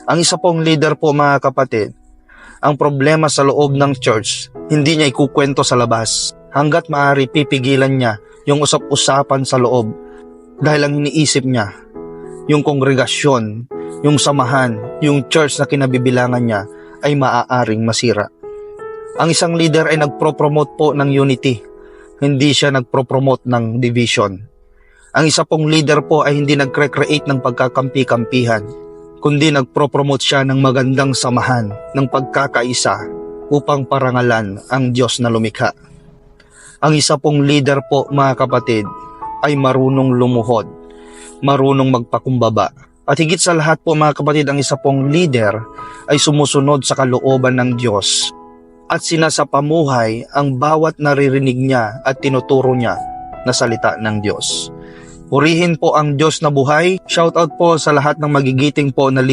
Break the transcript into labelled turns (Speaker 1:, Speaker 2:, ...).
Speaker 1: Ang isa pong leader po mga kapatid, ang problema sa loob ng church, hindi niya ikukwento sa labas. Hanggat maaari pipigilan niya yung usap-usapan sa loob dahil ang iniisip niya, yung kongregasyon, yung samahan, yung church na kinabibilangan niya ay maaaring masira. Ang isang leader ay nagpro-promote po ng unity, hindi siya nagpro-promote ng division. Ang isa pong leader po ay hindi nagcre-create ng pagkakampi-kampihan, kundi nagpro-promote siya ng magandang samahan, ng pagkakaisa upang parangalan ang Diyos na lumikha. Ang isa pong leader po mga kapatid ay marunong lumuhod, marunong magpakumbaba. At higit sa lahat po mga kapatid, ang isa pong leader ay sumusunod sa kalooban ng Diyos at sinasapamuhay ang bawat naririnig niya at tinuturo niya na salita ng Diyos. Purihin po ang Diyos na buhay. Shoutout po sa lahat ng magigiting po na leader